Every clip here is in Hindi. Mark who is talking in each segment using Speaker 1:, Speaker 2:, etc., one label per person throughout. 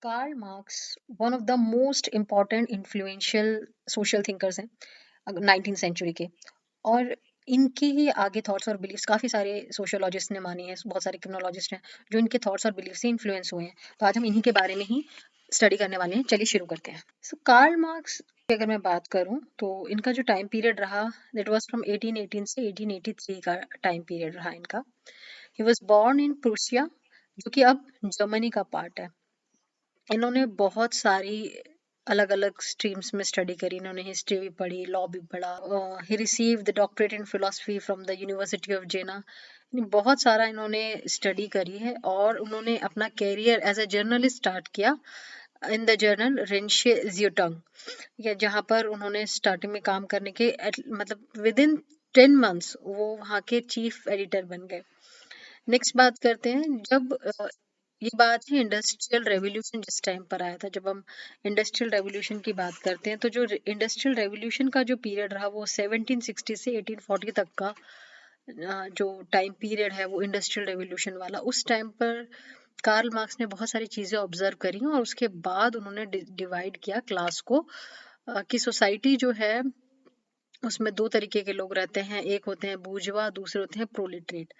Speaker 1: Karl Marx one of the most important influential social thinkers हैं 19th सेंचुरी के। और इनके ही आगे थॉट्स और बिलीफ्स काफ़ी सारे सोशियोलॉजिस्ट ने माने हैं, बहुत सारे क्रिमिनोलॉजिस्ट हैं जो इनके थॉट्स और बिलीफ से इन्फ्लुएंस हुए हैं। तो आज हम इन्हीं के बारे में ही स्टडी करने वाले हैं। चलिए शुरू करते हैं। सो कार्ल मार्क्स की अगर मैं बात करूं तो इनका जो टाइम पीरियड रहा दैट वाज फ्रॉम 1818 से 1883 का टाइम पीरियड रहा इनका। He was born in Prussia, जो कि अब जर्मनी का पार्ट है। इन्होंने बहुत सारी अलग अलग स्ट्रीम्स में स्टडी करी। इन्होंने हिस्ट्री भी पढ़ी, लॉ भी पढ़ा। He receive the doctorate in philosophy from the university of Jena. बहुत सारा इन्होंने स्टडी करी है और उन्होंने अपना career as a journalist start किया इन द जर्नल रेंशे जियोटंग, या जहाँ पर उन्होंने स्टार्टिंग में काम करने के मतलब विद इन 10 months वो वहाँ के चीफ एडिटर बन गए। नेक्स्ट बात करते हैं, जब ये बात है इंडस्ट्रियल रेवोल्यूशन जिस टाइम पर आया था। जब हम इंडस्ट्रियल रेवोल्यूशन की बात करते हैं तो जो इंडस्ट्रियल रेवोल्यूशन का जो पीरियड रहा वो 1760 से 1840 तक का जो टाइम पीरियड है वो इंडस्ट्रियल रेवोल्यूशन वाला। उस टाइम पर कार्ल मार्क्स ने बहुत सारी चीज़ें ऑब्जर्व करी और उसके बाद उन्होंने डिवाइड किया क्लास को, कि सोसाइटी जो है उसमें दो तरीके के लोग रहते हैं। एक होते हैं बूर्जवा, दूसरे होते हैं प्रोलिटरेट।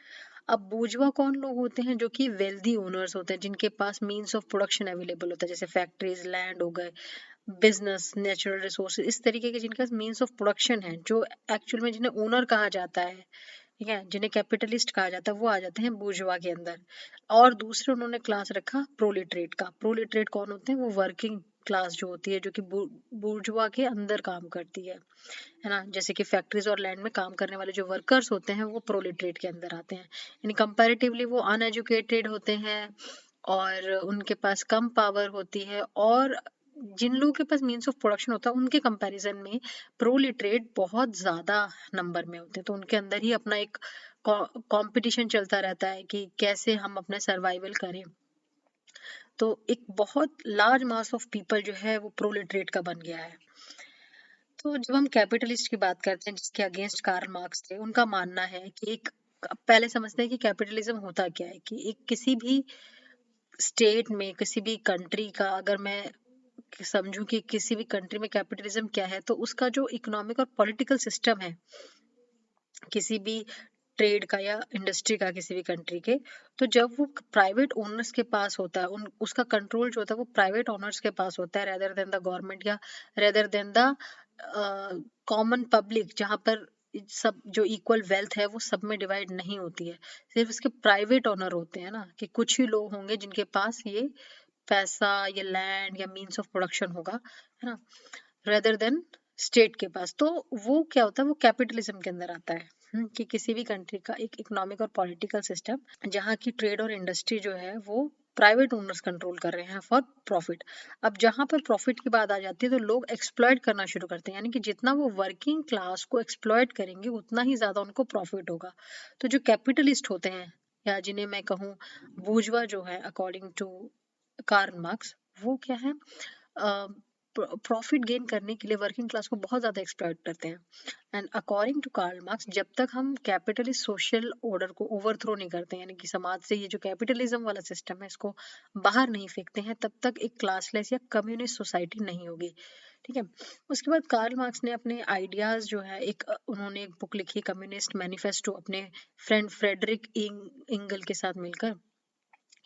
Speaker 1: अब बूर्जवा कौन लोग होते हैं? जो कि वेल्दी ओनर्स होते हैं, जिनके पास मीन्स ऑफ प्रोडक्शन अवेलेबल होता है, जैसे फैक्ट्रीज, लैंड हो गए, बिजनेस, नेचुरल रिसोर्सेज, इस तरीके के जिनके पास मीन्स ऑफ प्रोडक्शन है, जो एक्चुअल में जिन्हें ओनर कहा जाता है, ठीक है, जिन्हें कैपिटलिस्ट कहा जाता है, वो आ जाते हैं बूर्जवा के अंदर। और दूसरे उन्होंने क्लास रखा प्रोलिटरेट का। प्रोलिटरेट कौन होते हैं? वो वर्किंग क्लास जो होती है, जो कि बूर्जवा के अंदर काम करती है ना। जैसे कि फैक्ट्रीज और लैंड में काम करने वाले जो वर्कर्स होते हैं वो प्रोलिटरेट के अंदर आते हैं। यानी कंपैरेटिवली वो अनएजुकेटेड होते हैं और उनके पास कम पावर होती है, और जिन लोगों के पास मीन्स ऑफ प्रोडक्शन होता है उनके कंपैरिजन में प्रोलिटरेट बहुत ज़्यादा नंबर में होते हैं। तो उनके अंदर ही अपना एक कंपटीशन चलता रहता है कि कैसे हम अपना सर्वाइवल करें। तो एक बहुत लार्ज मास ऑफ पीपल जो है वो प्रोलिटरेट का बन गया है। तो जब हम कैपिटलिस्ट की बात करते हैं जिसके अगेंस्ट कार्ल मार्क्स थे, उनका मानना है कि एक, पहले समझते हैं कि कैपिटलिज्म होता क्या है। कि एक किसी भी स्टेट में, किसी भी कंट्री का, अगर मैं समझूं कि किसी भी कंट्री में कैपिटलिज्म क्या है, तो उसका जो इकोनॉमिक और पॉलिटिकल सिस्टम है किसी भी ट्रेड का या इंडस्ट्री का, किसी भी कंट्री के, तो जब वो प्राइवेट ओनर्स के पास होता है, उन उसका कंट्रोल जो होता है वो प्राइवेट ओनर्स के पास होता है, रेदर देन द गवर्नमेंट या rather than the common public, जहाँ पर सब जो इक्वल वेल्थ है वो सब में डिवाइड नहीं होती है। सिर्फ इसके प्राइवेट ओनर होते हैं ना, कि कुछ ही लोग होंगे जिनके पास ये पैसा या लैंड या मीन्स ऑफ प्रोडक्शन होगा, है ना, रेदर देन स्टेट के पास। तो वो क्या होता है, वो कैपिटलिज्म के अंदर आता है। कि किसी भी कंट्री का एक इकोनॉमिक और पॉलिटिकल सिस्टम जहाँ की ट्रेड और इंडस्ट्री जो है वो प्राइवेट ओनर्स कंट्रोल कर रहे हैं फॉर प्रॉफिट। अब जहाँ पर प्रॉफिट की बात आ जाती है तो लोग एक्सप्लॉइट करना शुरू करते हैं, यानी कि जितना वो वर्किंग क्लास को एक्सप्लॉइट करेंगे उतना ही ज्यादा उनको प्रॉफिट होगा। तो जो कैपिटलिस्ट होते हैं, या जिन्हें मैं कहूँ बूर्जवा जो है, अकॉर्डिंग टू कार्ल मार्क्स, वो क्या है, प्रॉफिट गेन करने के लिए वर्किंग क्लास को बहुत ज़्यादा एक्सप्लॉइट करते हैं। And according to Karl Marx, जब तक हम कैपिटलिस्ट सोशल ऑर्डर को ओवरथ्रो नहीं करते हैं, यानी कि समाज से ये जो कैपिटलिज्म वाला सिस्टम है इसको बाहर नहीं फेंकते हैं, तब तक एक क्लासलेस या कम्युनिस्ट सोसाइटी नहीं होगी। ठीक है। उसके बाद कार्ल मार्क्स ने अपने आइडियाज जो है, उन्होंने एक बुक लिखी कम्युनिस्ट मैनिफेस्टो, अपने फ्रेंड फ्रेडरिक इंगल के साथ मिलकर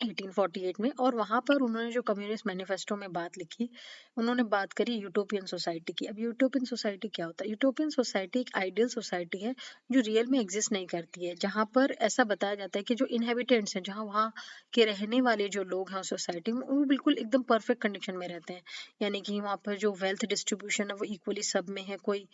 Speaker 1: 1848 में। और वहां पर उन्होंने जो कम्युनिस्ट मैनिफेस्टो में बात लिखी, उन्होंने बात करी यूटोपियन सोसाइटी की। अब यूटोपियन सोसाइटी क्या होता है? यूटोपियन सोसाइटी एक आइडियल सोसाइटी है जो रियल में एग्जिस्ट नहीं करती है, जहाँ पर ऐसा बताया जाता है कि जो इनहेबिटेंट्स हैं, जहाँ वहाँ के रहने वाले जो लोग हैं उस सोसाइटी में, वो बिल्कुल एकदम परफेक्ट कंडीशन में रहते हैं। यानी कि वहाँ पर जो वेल्थ डिस्ट्रीब्यूशन है वो इक्वली सब में है, कोई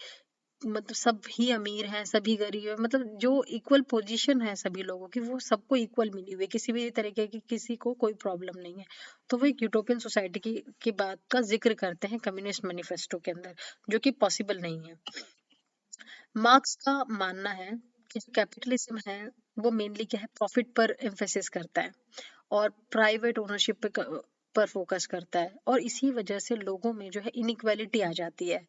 Speaker 1: मतलब सब ही अमीर हैं, सभी गरीब हैं, मतलब जो इक्वल पोजीशन है सभी लोगों की वो सबको इक्वल मिली हुई है, किसी भी तरीके की किसी को कोई प्रॉब्लम नहीं है। तो वो एक यूटोपियन सोसाइटी की बात का जिक्र करते हैं कम्युनिस्ट मैनिफेस्टो के अंदर, जो कि पॉसिबल नहीं है। मार्क्स का मानना है कि जो कैपिटलिज्म है वो मेनली क्या है, प्रॉफिट पर एम्फेसिस करता है और प्राइवेट ओनरशिप पर फोकस करता है, और इसी वजह से लोगों में जो है इनइक्वालिटी आ जाती है।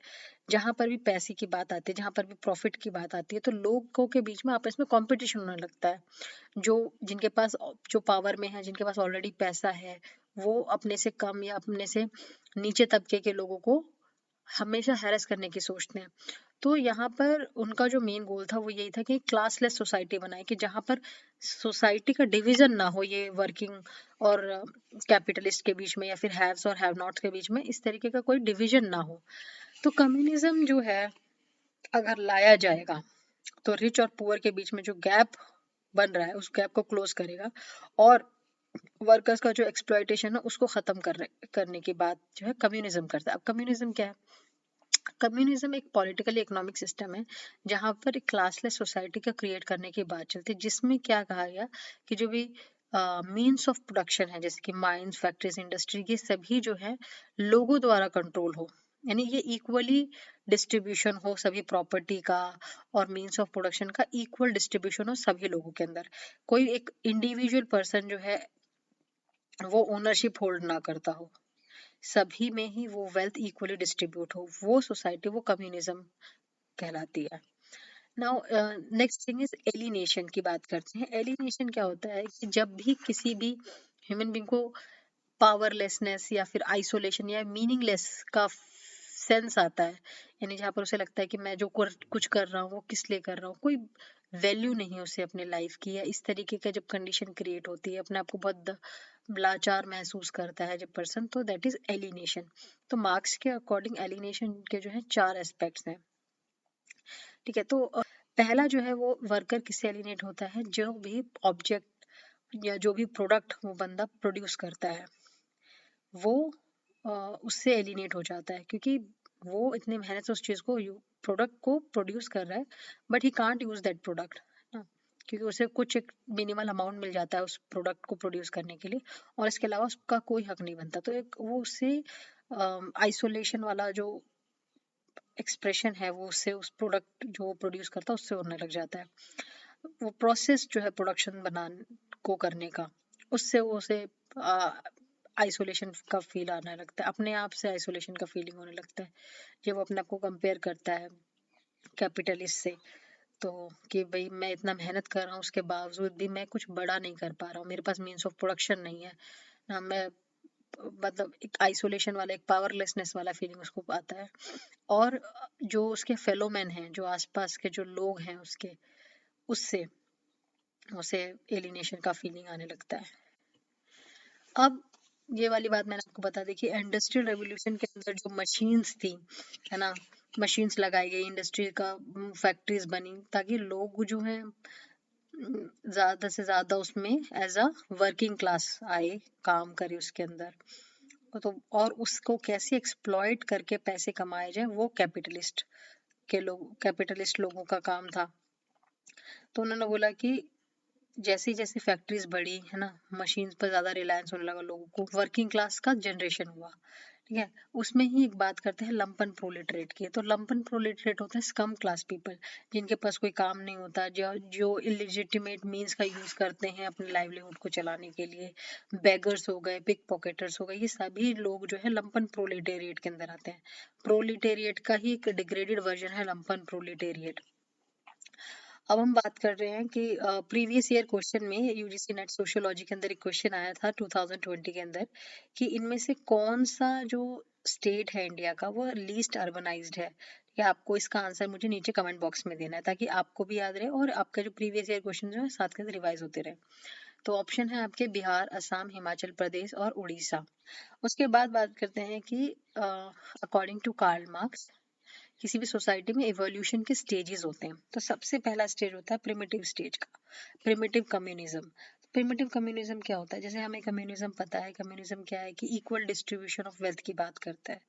Speaker 1: जहां पर भी पैसे की बात आती है, जहां पर भी प्रॉफिट की बात आती है, तो लोगों के बीच में आपस में कंपटीशन होने लगता है। जो जिनके पास जो पावर में है, जिनके पास ऑलरेडी पैसा है, वो अपने से कम या अपने से नीचे तबके के लोगों को हमेशा हैरेस करने की सोचते हैं। तो यहाँ पर उनका जो मेन गोल था वो यही था कि क्लासलेस सोसाइटी बनाए, कि जहाँ पर सोसाइटी का डिवीजन ना हो, ये वर्किंग और कैपिटलिस्ट के बीच में या फिर हैव्स और हैव नॉट्स के बीच में इस तरीके का कोई डिवीजन ना हो। तो कम्युनिज्म जो है अगर लाया जाएगा तो रिच और पुअर के बीच में जो गैप बन रहा है उस गैप को क्लोज करेगा, और वर्कर्स का जो एक्सप्लॉयटेशन है उसको खत्म करने की बात जो है कम्युनिज्म करता है। अब कम्युनिज्म क्या है? कम्युनिज्म एक पॉलिटिकल इकोनॉमिक सिस्टम है जहां पर एक क्लासलेस सोसाइटी का क्रिएट करने की बात चलती है, जिसमें क्या कहा गया कि जो भी मीन्स ऑफ प्रोडक्शन है जैसे कि माइंस, फैक्ट्रीज, इंडस्ट्री, ये सभी जो है लोगों द्वारा कंट्रोल हो, यानी ये इक्वली डिस्ट्रीब्यूशन हो सभी प्रॉपर्टी का, और मीन्स ऑफ प्रोडक्शन का इक्वल डिस्ट्रीब्यूशन हो सभी लोगों के अंदर। कोई एक इंडिविजुअल पर्सन जो है वो ओनरशिप होल्ड ना करता हो, सभी में ही वो वेल्थ इक्वली डिस्ट्रीब्यूट हो, वो सोसाइटी, वो कम्युनिज्म कहलाती है। Now next thing is alienation की बात करते हैं। एलिनेशन क्या होता है कि जब भी किसी भी ह्यूमन बीइंग को पावरलेसनेस या फिर आइसोलेशन या मीनिंगलेस का सेंस आता है, यानी जहाँ पर उसे लगता है कि मैं जो कुछ कर रहा हूँ वो किस लिए कर रहा हूँ, कोई वैल्यू नहीं है उसे अपने लाइफ की, या इस तरीके का जब कंडीशन क्रिएट होती है, अपने आप को बहुत लाचार महसूस करता है जब पर्सन, तो दैट इज एलिनेशन। तो मार्क्स के अकॉर्डिंग एलिनेशन के जो है चार एस्पेक्ट्स हैं। ठीक है, तो पहला जो है वो वर्कर किससे एलिनेट होता है? जो भी ऑब्जेक्ट या जो भी प्रोडक्ट वो बंदा प्रोड्यूस करता है वो उससे एलिनेट हो जाता है, क्योंकि वो इतनी मेहनत से उस चीज़ को प्रोडक्ट को प्रोड्यूस कर रहा है, but he can't use that product ना, क्योंकि उसे कुछ एक मिनिमल अमाउंट मिल जाता है उस प्रोडक्ट को प्रोड्यूस करने के लिए, और इसके अलावा उसका कोई हक नहीं बनता। तो एक वो उससे आइसोलेशन वाला जो एक्सप्रेशन है वो उससे उस प्रोडक्ट जो प्रोड्यूस करता है उससे होने लग जाता है। वो प्रोसेस जो है प्रोडक्शन बनाने को करने का, उससे वो उसे आइसोलेशन का फील आने लगता है, अपने आप से आइसोलेशन का फीलिंग होने लगता है जब वो अपने आप को कंपेयर करता है कैपिटलिस्ट से। तो कि भाई मैं इतना मेहनत कर रहा हूँ उसके बावजूद भी मैं कुछ बड़ा नहीं कर पा रहा हूँ, मेरे पास मीन्स ऑफ प्रोडक्शन नहीं है ना, मैं मतलब एक आइसोलेशन वाला, एक पावरलेसनेस वाला फीलिंग उसको आता है। और जो उसके फेलो मैन हैं, जो आसपास के जो लोग हैं उसके, उससे उसे एलिनेशन का फीलिंग आने लगता है। अब ये वाली बात मैंने आपको बता दी कि इंडस्ट्रियल रेवोल्यूशन के अंदर जो मशीन्स थी, है ना, मशीन्स लगाई गई, इंडस्ट्री का फैक्ट्रीज बनी, ताकि लोग जो है ज्यादा से ज्यादा उसमें एज अ वर्किंग क्लास आए, काम करे उसके अंदर। तो और उसको कैसे एक्सप्लॉइट करके पैसे कमाए जाए वो कैपिटलिस्ट लोगों का काम था। तो उन्होंने बोला कि जैसी जैसी फैक्ट्रीज बढ़ी, है ना, मशीन पर ज्यादा रिलायंस होने लगा लोगों को, वर्किंग क्लास का जनरेशन हुआ। ठीक है, उसमें ही एक बात करते हैं लंपन प्रोलेटरेट की। तो लंपन प्रोलेटरेट होता है स्कम क्लास पीपल, जिनके पास कोई काम नहीं होता, जो जो इलिजिटिमेट मींस का यूज करते हैं अपने लाइवलीहुड को चलाने के लिए। बेगर्स हो गए, पिक पॉकेटर्स हो गए, ये सभी लोग जो है लंपन प्रोलेटेरिएट के अंदर आते हैं। प्रोलेटेरिएट का ही एक डिग्रेडेड वर्जन है लंपन प्रोलेटेरिएट। अब हम बात कर रहे हैं कि प्रीवियस ईयर क्वेश्चन में यूजीसी नेट सोशियोलॉजी के अंदर एक क्वेश्चन आया था 2020 के अंदर, कि इनमें से कौन सा जो स्टेट है इंडिया का वो लीस्ट अर्बनाइज्ड है। या आपको इसका आंसर मुझे नीचे कमेंट बॉक्स में देना है, ताकि आपको भी याद रहे और आपका जो प्रीवियस ईयर क्वेश्चन जो है साथ के साथ रिवाइज होते रहे। तो ऑप्शन है आपके बिहार, असम, हिमाचल प्रदेश और उड़ीसा। उसके बाद बात करते हैं कि अकॉर्डिंग टू कार्ल मार्क्स किसी भी सोसाइटी में इवोल्यूशन के स्टेजेस होते हैं। तो सबसे पहला स्टेज होता है प्रिमिटिव स्टेज का, प्रिमिटिव कम्युनिज्म। प्रिमिटिव कम्युनिज्म क्या होता है? जैसे हमें कम्युनिज्म पता है, कम्युनिज्म क्या है कि इक्वल डिस्ट्रीब्यूशन ऑफ वेल्थ की बात करता है।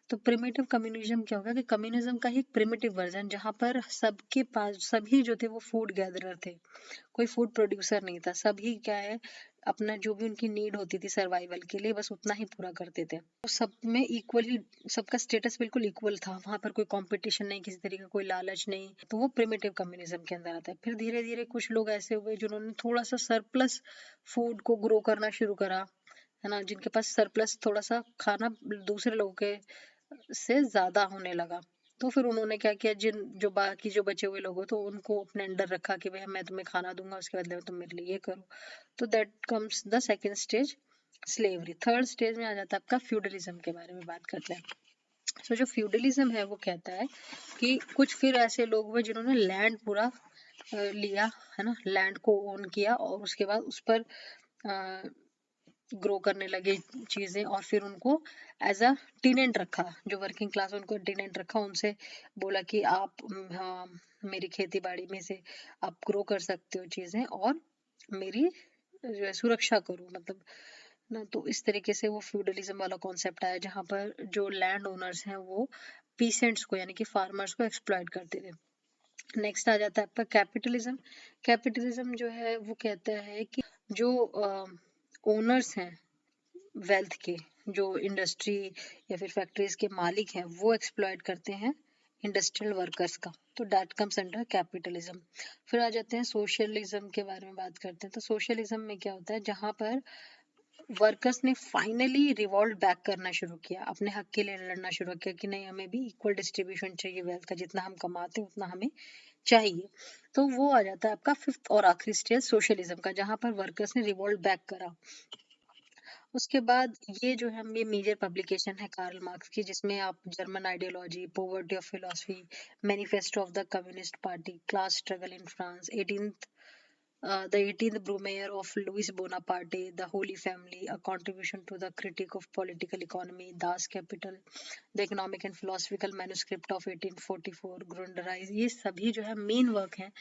Speaker 1: तो प्रिमिटिव कम्युनिज्म क्या होगा कि कम्युनिज्म का ही एक प्रिमिटिव वर्जन, जहाँ पर सबके पास, सभी जो थे वो फूड गैदरर थे, कोई फूड प्रोड्यूसर नहीं था, सभी क्या है अपना जो भी उनकी नीड होती थी सर्वाइवल के लिए बस उतना ही पूरा करते थे। तो सब में इक्वली, सबका स्टेटस बिल्कुल इक्वल था, वहां पर कोई कंपटीशन नहीं, किसी तरीके का कोई लालच नहीं। तो वो प्रिमिटिव कम्युनिज्म के अंदर आता है। फिर धीरे धीरे कुछ लोग ऐसे हुए जिन्होंने थोड़ा सा सरप्लस फूड को ग्रो करना शुरू करा, है ना, जिनके पास सरप्लस थोड़ा सा खाना दूसरे लोगों के से ज्यादा होने लगा। तो फिर उन्होंने क्या किया, जिन जो बाकी जो बचे हुए लोग हो तो उनको अपने अंडर रखा कि भाई मैं तुम्हें खाना दूंगा, उसके बदले में तुम मेरे लिए ये करो। तो that comes the second stage, slavery. Third stage में आ जाता है आपका फ्यूडलिज्म के बारे में बात करते हैं। सो जो फ्यूडलिज्म है वो कहता है कि कुछ फिर ऐसे लोग हुए जिन्होंने लैंड पूरा लिया, है ना, लैंड को ओन किया और उसके बाद उस पर ग्रो करने लगे चीजें, और फिर उनको एज अ टेनेंट रखा, जो वर्किंग क्लास उनको टेनेंट रखा, उनसे बोला कि आप हाँ, मेरी खेती बाड़ी में से आप ग्रो कर सकते हो चीजें और मेरी जो है सुरक्षा करो, मतलब ना। तो इस तरीके से वो फ्यूडलिज्म वाला कॉन्सेप्ट आया जहाँ पर जो लैंड ओनर्स हैं वो पीसेंट्स को यानी कि फार्मर्स को एक्सप्लॉइट करते थे। नेक्स्ट आ जाता है आपका कैपिटलिज्म। कैपिटलिज्म जो है वो कहता है कि जो ओनर्स हैं वेल्थ के, जो इंडस्ट्री या फिर फैक्ट्रीज के मालिक हैं, वो एक्सप्लॉइट करते हैं इंडस्ट्रियल वर्कर्स का। तो दैट कम्स अंडर कैपिटलिज्म। फिर आ जाते हैं सोशलिज्म के बारे में बात करते हैं। तो सोशलिज्म में क्या होता है, जहाँ पर वर्कर्स ने फाइनली रिवॉल्ट बैक करना शुरू किया, अपने हक के लिए लड़ना शुरू किया कि नहीं, हमें भी इक्वल डिस्ट्रीब्यूशन चाहिए वेल्थ का, जितना हम कमाते हैं उतना हमें चाहिए। तो वो आ जाता है आपका फिफ्थ और आखिरी स्टेज सोशलिज्म का, जहाँ पर वर्कर्स ने रिवॉल्ट बैक करा। उसके बाद ये जो है ये मेजर पब्लिकेशन है कार्ल मार्क्स की, जिसमें आप German ideology, poverty of philosophy, manifesto of the communist party, class struggle in France, 18th Brumaire of Louis Bonaparte, The Holy Family, A Contribution to the Critique of Political Economy, Das Kapital, The Economic and Philosophical Manuscript of 1844, Grundrisse, ये सभी जो है मेन वर्क हैं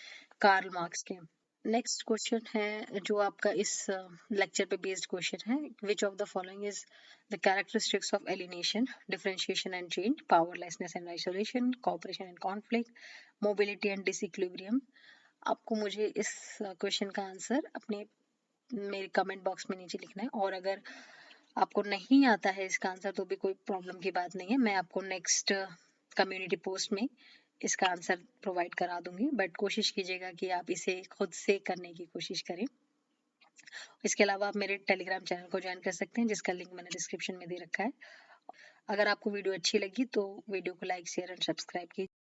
Speaker 1: कार्ल मार्क्स के। नेक्स्ट क्वेश्चन है जो आपका इस लेक्चर पे बेस्ड क्वेश्चन है, which of the following is the characteristics of alienation, differentiation and change, powerlessness and isolation, cooperation and conflict, mobility and disequilibrium. आपको मुझे इस क्वेश्चन का आंसर अपने मेरे कमेंट बॉक्स में नीचे लिखना है, और अगर आपको नहीं आता है इसका आंसर तो भी कोई प्रॉब्लम की बात नहीं है, मैं आपको नेक्स्ट कम्युनिटी पोस्ट में इसका आंसर प्रोवाइड करा दूंगी, बट कोशिश कीजिएगा कि आप इसे खुद से करने की कोशिश करें। इसके अलावा आप मेरे टेलीग्राम चैनल को ज्वाइन कर सकते हैं, जिसका लिंक मैंने डिस्क्रिप्शन में दे रखा है। अगर आपको वीडियो अच्छी लगी तो वीडियो को लाइक, शेयर एंड सब्सक्राइब कीजिए।